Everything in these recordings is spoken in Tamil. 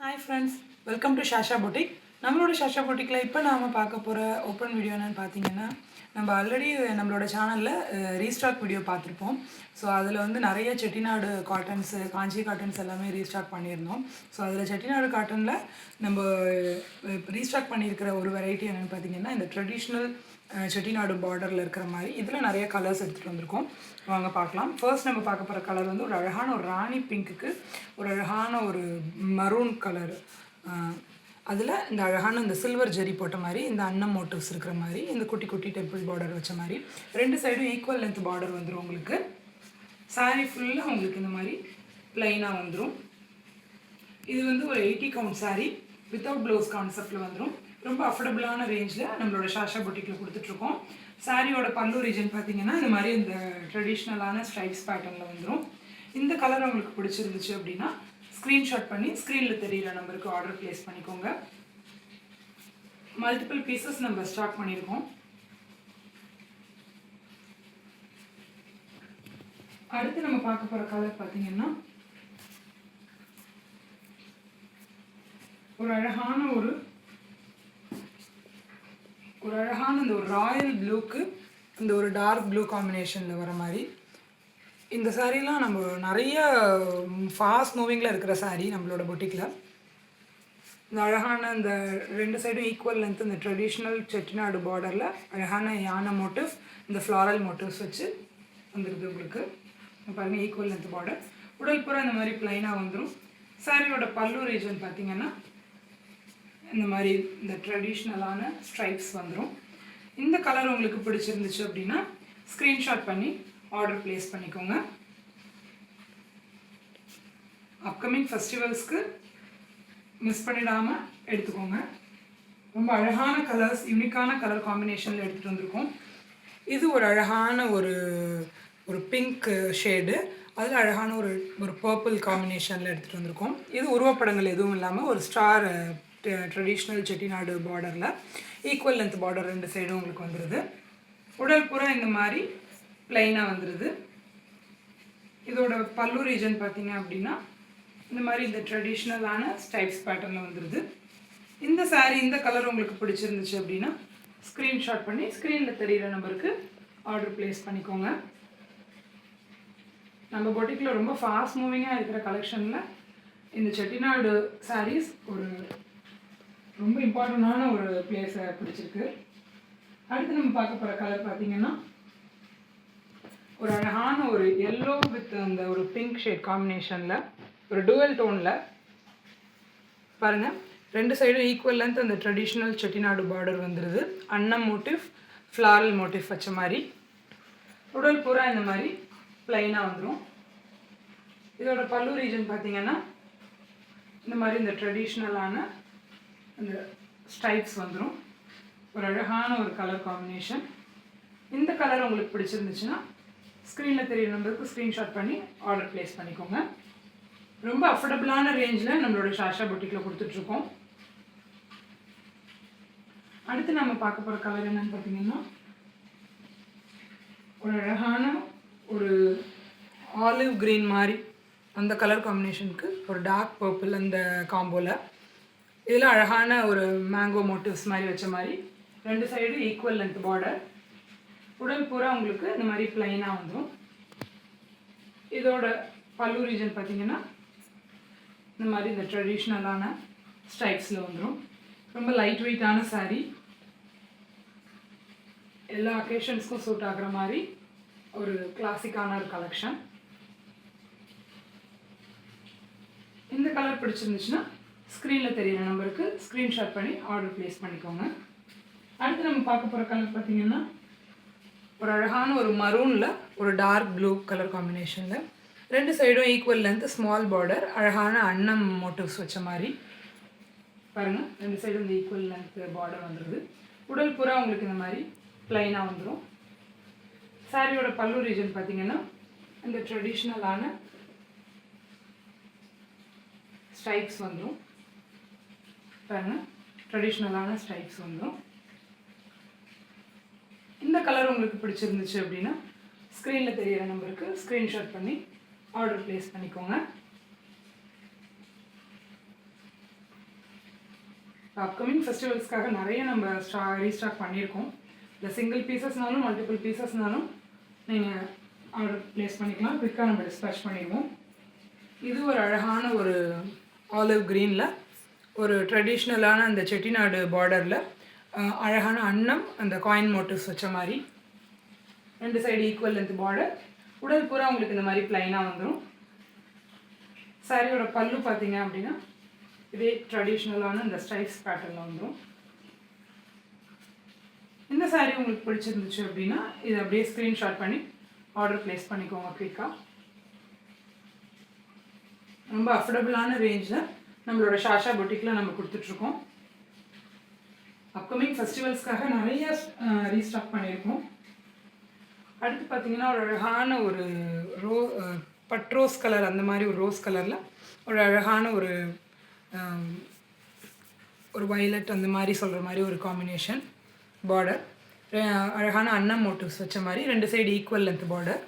Hi friends, welcome to Shasha boutique. நம்மளோட ஷாஷா பொட்டிக்கில் இப்போ நாம் பார்க்க போகிற ஓப்பன் வீடியோ என்னென்னு பார்த்தீங்கன்னா, நம்ம ஆல்ரெடி நம்மளோட சேனலில் ரீஸ்டாக் வீடியோ பார்த்துருப்போம். ஸோ அதில் வந்து நிறைய செட்டிநாடு காட்டன்ஸு, காஞ்சி காட்டன்ஸ் எல்லாமே ரீஸ்டாக் பண்ணியிருந்தோம். ஸோ அதில் செட்டிநாடு காட்டனில் நம்ம ரீஸ்டாக் பண்ணியிருக்கிற ஒரு வெரைட்டி என்னென்னு பார்த்தீங்கன்னா, இந்த ட்ரெடிஷ்னல் செட்டிநாடு பார்டரில் இருக்கிற மாதிரி இதில் நிறைய கலர்ஸ் எடுத்துகிட்டு வந்திருக்கோம். வாங்க பார்க்கலாம். ஃபர்ஸ்ட் நம்ம பார்க்க போகிற கலர் வந்து ஒரு அழகான ஒரு ராணி பிங்க்குக்கு ஒரு அழகான ஒரு மரூன் கலர், அதில் இந்த அழகான இந்த சில்வர் ஜெரி போட்ட மாதிரி இந்த அன்னம் மோட்டிவ்ஸ் இருக்கிற மாதிரி இந்த குட்டி குட்டி டெம்பிள் பார்டர் வச்ச மாதிரி ரெண்டு சைடும் ஈக்குவல் லென்த் பார்டர் வந்துடும். உங்களுக்கு சாரீ ஃபுல்லாக உங்களுக்கு இந்த மாதிரி ப்ளைனாக வந்துடும். இது வந்து ஒரு 80 கவுண்ட் சாரீ வித்தவுட் ப்ளவுஸ் கான்செப்டில் வந்துடும். ரொம்ப அஃபோர்டபுளான ரேஞ்சில் நம்மளோட ஷாஷா பொட்டிக்கில் கொடுத்துட்ருக்கோம். சாரியோட பல்லு ரீஜன் பார்த்தீங்கன்னா இந்த மாதிரி இந்த ட்ரெடிஷ்னலான ஸ்ட்ரைப்ஸ் பேட்டர்னில் வந்துடும். இந்த கலர் உங்களுக்கு பிடிச்சிருந்துச்சு அப்படின்னா ஸ்க்ரீன்ஷாட் பண்ணி ஸ்க்ரீனில் தெரிகிற நம்பருக்கு ஆர்டர் ப்ளேஸ் பண்ணிக்கோங்க. மல்டிபிள் பீசஸ் நம்ம ஸ்டாக் பண்ணியிருக்கோம். அடுத்து நம்ம பார்க்க போகிற கலர் பார்த்தீங்கன்னா ஒரு அழகான இந்த ஒரு ராயல் ப்ளூக்கு இந்த ஒரு டார்க் ப்ளூ காம்பினேஷனில் வர மாதிரி இந்த சாரீலாம் நம்ம நிறைய ஃபாஸ்ட் மூவிங்கில் இருக்கிற சாரீ நம்மளோட பொட்டிக்கில். இந்த அழகான இந்த ரெண்டு சைடும் ஈக்குவல் லென்த் இந்த ட்ரெடிஷ்னல் செட்டிநாடு பார்டரில் அழகான யானை மோட்டிவ் இந்த ஃப்ளாரல் மோட்டிவ்ஸ் வச்சு வந்துடுது. உங்களுக்கு பாருங்கள், ஈக்குவல் லென்த் பார்டர். உடல் பூரா இந்த மாதிரி ப்ளைனாக வந்துடும். சாரியோட பல்லு ரீஜன் பார்த்திங்கன்னா இந்த மாதிரி இந்த ட்ரெடிஷ்னலான ஸ்ட்ரைப்ஸ் வந்துடும். இந்த கலர் உங்களுக்கு பிடிச்சிருந்துச்சு அப்படின்னா ஸ்க்ரீன்ஷாட் பண்ணி ஆர்டர் ப்ளேஸ் பண்ணிக்கோங்க. அப்கமிங் ஃபெஸ்டிவல்ஸ்க்கு மிஸ் பண்ணிடாமல் எடுத்துக்கோங்க. ரொம்ப அழகான கலர்ஸ், யூனிக்கான கலர் காம்பினேஷனில் எடுத்துகிட்டு வந்திருக்கோம். இது ஒரு அழகான ஒரு பிங்க் ஷேடு, அதில் அழகான ஒரு பர்பிள் காம்பினேஷனில் எடுத்துகிட்டு வந்திருக்கோம். இது உருவப்படங்கள் எதுவும் இல்லாமல் ஒரு ஸ்டார் ட்ரெடிஷ்னல் செட்டிநாடு பார்டரில் ஈக்குவல் லென்த் பார்டர் ரெண்டு சைடும் உங்களுக்கு வந்துடுது. உடல் பூரா இந்த மாதிரி ப்ளைனாக வந்துடுது. இதோட பல்லு ரீஜன் பார்த்தீங்க அப்படின்னா இந்த மாதிரி இந்த ட்ரெடிஷ்னலான ஸ்டைப்ஸ் பேட்டர்னில் வந்துடுது. இந்த சாரீ இந்த கலர் உங்களுக்கு பிடிச்சிருந்துச்சு அப்படின்னா ஸ்க்ரீன்ஷாட் பண்ணி ஸ்க்ரீனில் தெரிகிற நம்பருக்கு ஆர்டர் ப்ளேஸ் பண்ணிக்கோங்க. நம்ம பொட்டிக்கில் ரொம்ப ஃபாஸ்ட் மூவிங்காக இருக்கிற கலெக்ஷனில் இந்த செட்டிநாடு சாரீஸ் ஒரு ரொம்ப இம்பார்ட்டண்டான ஒரு பிளேஸை பிடிச்சிருக்கு. அடுத்து நம்ம பார்க்க போகிற கலர் பார்த்திங்கன்னா ஒரு அழகான ஒரு எல்லோ வித் அந்த ஒரு பிங்க் ஷேட் காம்பினேஷனில் ஒரு டுவல் டோனில் பாருங்கள், ரெண்டு சைடும் ஈக்குவல் லென்த் அந்த ட்ரெடிஷ்னல் செட்டிநாடு பார்டர் வந்துடுது. அன்னம் மோட்டிவ் ஃப்ளாரல் மோட்டிவ் வச்ச மாதிரி உடல் பூரா இந்த மாதிரி ப்ளைனாக வந்துடும். இதோட பல்லு ரீஜன் பார்த்திங்கன்னா இந்த மாதிரி இந்த ட்ரெடிஷ்னலான இந்த ஸ்ட்ரைப்ஸ் வந்துடும். ஒரு அழகான ஒரு கலர் காம்பினேஷன். இந்த கலர் உங்களுக்கு பிடிச்சிருந்துச்சுன்னா ஸ்க்ரீனில் தெரியுற நம்பருக்கு ஸ்க்ரீன்ஷாட் பண்ணி ஆர்டர் ப்ளேஸ் பண்ணிக்கோங்க. ரொம்ப அஃபோர்டபுளான ரேஞ்சில் நம்மளோட ஷாஷா பொட்டிக்கில் கொடுத்துட்ருக்கோம். அடுத்து நம்ம பார்க்க போகிற கலர் என்னன்னு பார்த்தீங்கன்னா ஒரு அழகான ஒரு ஆலிவ் க்ரீன் மாதிரி அந்த கலர் காம்பினேஷனுக்கு ஒரு டார்க் பர்பிள் அந்த காம்போவில் இதில் அழகான ஒரு மேங்கோ மோட்டிவ்ஸ் மாதிரி வச்ச மாதிரி ரெண்டு சைடு ஈக்குவல் லென்த் பார்டர். உடல் பூரா உங்களுக்கு இந்த மாதிரி ப்ளைனாக வந்துடும். இதோட பல்லு ரீஜன் பார்த்திங்கன்னா இந்த மாதிரி இந்த ட்ரெடிஷ்னலான ஸ்டைப்ஸில் வந்துடும். ரொம்ப லைட் வெயிட்டான சாரீ, எல்லா அக்கேஷன்ஸ்க்கும் சூட் ஆகிற மாதிரி ஒரு கிளாசிக்கான ஒரு கலெக்ஷன். இந்த கலர் பிடிச்சிருந்துச்சுன்னா ஸ்க்ரீனில் தெரியிற நம்பருக்கு ஸ்க்ரீன்ஷாட் பண்ணி ஆர்டர் ப்ளேஸ் பண்ணிக்கோங்க. அடுத்து நம்ம பார்க்க போகிற கலர் பார்த்திங்கன்னா ஒரு அழகான ஒரு மரூனில் ஒரு டார்க் ப்ளூ கலர் காம்பினேஷனில் ரெண்டு சைடும் ஈக்குவல் லென்த் ஸ்மால் பார்டர் அழகான அன்னம் மோட்டிவ்ஸ் வச்ச மாதிரி பாருங்கள், ரெண்டு சைடும் இந்த ஈக்குவல் லென்த் பார்டர் வந்துடுது. உடல் பூரா உங்களுக்கு இந்த மாதிரி ப்ளைனாக வந்துடும். சாரியோட பல்லு ரீஜன் பார்த்திங்கன்னா இந்த ட்ரெடிஷ்னலான ஸ்டைப்ஸ் வந்துடும். பாருங்கள், ட்ரெடிஷ்னலான ஸ்டைப்ஸ் வந்துடும். இந்த கலர் உங்களுக்கு பிடிச்சிருந்துச்சு அப்படின்னா ஸ்க்ரீனில் தெரிகிற நம்பருக்கு ஸ்க்ரீன்ஷாட் பண்ணி ஆர்டர் ப்ளேஸ் பண்ணிக்கோங்க. அப்கமிங் ஃபெஸ்டிவல்ஸ்க்காக நிறைய நம்ம ரீஸ்டாக் பண்ணியிருக்கோம். இல்லை சிங்கிள் பீசஸ்னாலும் மல்டிபிள் பீசஸ்னாலும் நீங்கள் ஆர்டர் ப்ளேஸ் பண்ணிக்கலாம். குயிக்காக நம்ம டிஸ்பேச் பண்ணிடுவோம். இது ஒரு அழகான ஒரு ஆலிவ் க்ரீனில் ஒரு ட்ரெடிஷ்னலான அந்த செட்டிநாடு பார்டரில் அழகான அன்னம் அந்த காயின் மோட்டிவ்ஸ் வச்ச மாதிரி 2 சைடு ஈக்குவல் லென்த் பார்டர். உடல் பூரா உங்களுக்கு இந்த மாதிரி ப்ளைனாக வந்துடும். சாரியோட பல்லு பார்த்தீங்க அப்படின்னா இதே ட்ரெடிஷ்னலான இந்த ஸ்டைப்ஸ் பேட்டர்னில் வந்துடும். இந்த சாரீ உங்களுக்கு பிடிச்சிருந்துச்சு அப்படின்னா இதை அப்படியே ஸ்க்ரீன்ஷாட் பண்ணி ஆர்டர் ப்ளேஸ் பண்ணிக்கோங்க குயிக்காக. ரொம்ப அஃபோர்டபுளான ரேஞ்சில் நம்மளோட ஷாஷா பொட்டிக்கில் நம்ம கொடுத்துட்ருக்கோம். அப்கமிங் ஃபெஸ்டிவல்ஸ்க்காக நிறைய ரீஸ்டாக் பண்ணியிருக்கோம். அடுத்து பார்த்திங்கன்னா ஒரு அழகான ஒரு பட்ரோஸ் கலர், அந்த மாதிரி ஒரு ரோஸ் கலரில் ஒரு அழகான ஒரு வயலட் அந்த மாதிரி சொல்கிற மாதிரி ஒரு காம்பினேஷன் பார்டர். அழகான அன்னம் மோட்டிவ்ஸ் வச்ச மாதிரி 2 side equal length border.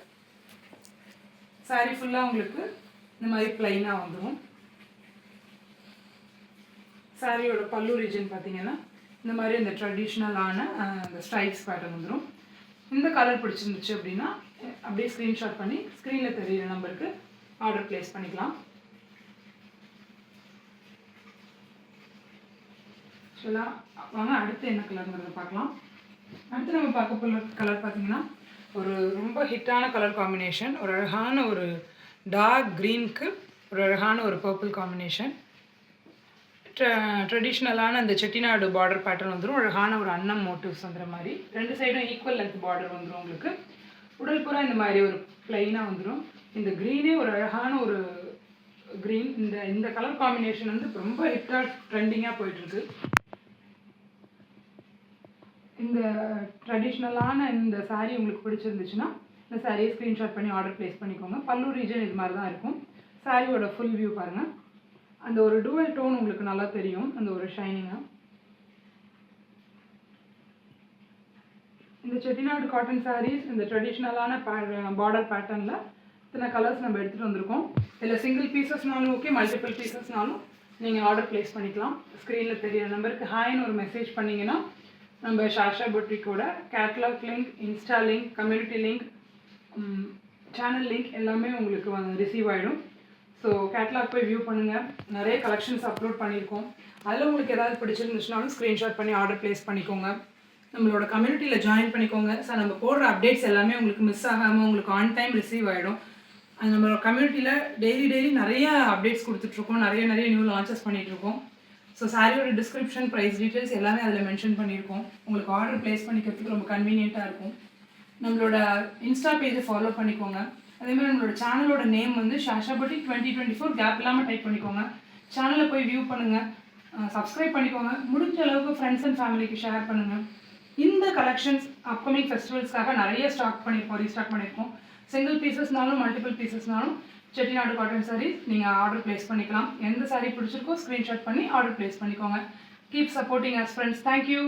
Sari ஃபுல்லாக உங்களுக்கு இந்த மாதிரி ப்ளைனாக வந்துடும். சாரியோட பல்லு ரீஜன் பார்த்தீங்கன்னா இந்த மாதிரி இந்த ட்ரெடிஷ்னலான அந்த ஸ்டைப்ஸ் பேட்டர்ன் வந்துடும். இந்த கலர் பிடிச்சிருந்துச்சு அப்படின்னா அப்படியே ஸ்க்ரீன்ஷாட் பண்ணி ஸ்க்ரீனில் தெரியிற நம்பருக்கு ஆர்டர் ப்ளேஸ் பண்ணிக்கலாம். ஆக்சுவலாக வாங்க அடுத்து என்ன கலருங்கிறத பார்க்கலாம். அடுத்து நம்ம பார்க்க போகிற கலர் பார்த்திங்கன்னா ஒரு ரொம்ப ஹிட்டான கலர் காம்பினேஷன். ஒரு அழகான ஒரு டார்க் க்ரீனுக்கு ஒரு அழகான ஒரு பர்பிள் காம்பினேஷன். ட்ரெடிஷ்னலான அந்த செட்டிநாடு பார்டர் பேட்டர்ன் வந்துடும். அழகான ஒரு அன்னம் மோட்டிவ்ஸ் வந்துற மாதிரி 2 சைடும் ஈக்குவல் லென்த் பார்டர் வந்துடும். உங்களுக்கு உடல் பூரா இந்த மாதிரி ஒரு ப்ளைனாக வந்துடும். இந்த க்ரீனே ஒரு அழகான ஒரு க்ரீன். இந்த கலர் காம்பினேஷன் வந்து ரொம்ப ஹிட்டாக ட்ரெண்டிங்காக போயிட்டுருக்கு. இந்த ட்ரெடிஷ்னலான இந்த சாரீ உங்களுக்கு பிடிச்சிருந்துச்சுன்னா இந்த சாரியை ஸ்க்ரீன்ஷாட் பண்ணி ஆர்டர் ப்ளேஸ் பண்ணிக்கோங்க. பல்லு ரீஜன் இது மாதிரி தான் இருக்கும். சாரியோட ஃபுல் வியூ பாருங்கள். அந்த ஒரு டூவல் டோன் உங்களுக்கு நல்லா தெரியும், அந்த ஒரு ஷைனிங்காக. இந்த செட்டிநாடு காட்டன் சாரீஸ் இந்த ட்ரெடிஷ்னலான பார்டர் பேட்டர்னில் இத்தனை கலர்ஸ் நம்ம எடுத்துகிட்டு வந்திருக்கோம். இதில் சிங்கிள் பீசஸ்னாலும் ஓகே, மல்டிபிள் பீசஸ்னாலும் நீங்கள் ஆர்டர் ப்ளேஸ் பண்ணிக்கலாம். ஸ்க்ரீனில் தெரியிற நம்பருக்கு ஹாய்னு ஒரு மெசேஜ் பண்ணிங்கன்னா நம்ம ஷாஷா பொட்டிக்கோட catalogue link, insta link, community link, channel link எல்லாமே உங்களுக்கு ரிசீவ் ஆகிடும். ஸோ கேட்லாக் போய் வியூ பண்ணுங்கள். நிறைய கலெக்ஷன்ஸ் அப்லோட் பண்ணியிருக்கோம். அதில் உங்களுக்கு ஏதாவது பிடிச்சிருந்துச்சுனாலும் ஸ்க்ரீன்ஷாட் பண்ணி ஆர்டர் ப்ளேஸ் பண்ணிக்கோங்க. நம்மளோட கம்யூனிட்டியில் ஜாயின் பண்ணிக்கோங்க. ஸோ நம்ம போடுற அப்டேட்ஸ் எல்லாமே உங்களுக்கு மிஸ் ஆகாமல் உங்களுக்கு ஆன் டைம் ரிசீவ் ஆகிடும். அது நம்மளோட கம்யூனிட்டியில் டெய்லி நிறைய அப்டேட்ஸ் கொடுத்துட்ருக்கோம். நிறைய நியூ லான்ச்சஸ் பண்ணிகிட்ருக்கோம். ஸோ சாரியோட டிஸ்கிரிப்ஷன், ப்ரைஸ் டீட்டெயில்ஸ் எல்லாமே அதில் மென்ஷன் பண்ணியிருக்கோம். உங்களுக்கு ஆர்டர் ப்ளேஸ் பண்ணிக்கிறதுக்கு ரொம்ப கன்வீனியண்ட்டாக இருக்கும். நம்மளோட இன்ஸ்டா பேஜை ஃபாலோ பண்ணிக்கோங்க. அதேமாதிரி நம்மளோட சேனலோட நேம் வந்து ஷாஷா பொட்டிக் 2024 கேப் இல்லாமல் டைப் பண்ணிக்கோங்க. சேனலில் போய் வியூ பண்ணுங்கள், சப்ஸ்கிரைப் பண்ணிக்கோங்க. முடிஞ்ச அளவுக்கு ஃப்ரெண்ட்ஸ் அண்ட் ஃபேமிலிக்கு ஷேர் பண்ணுங்கள். இந்த கலெக்ஷன்ஸ் அப்கமிங் ஃபெஸ்டிவல்ஸ்க்காக நிறைய ரீஸ்டாக் பண்ணியிருக்கோம். சிங்கிள் பீசஸ்னாலும் மல்டிபிள் பீசஸ்னாலும் செட்டிநாடு காட்டன் சாரீஸ் நீங்கள் ஆர்டர் ப்ளேஸ் பண்ணிக்கலாம். எந்த சாரீ பிடிச்சிருக்கோ ஸ்க்ரீன்ஷாட் பண்ணி ஆர்டர் ப்ளேஸ் பண்ணிக்கோங்க. Keep supporting us friends. Thank you.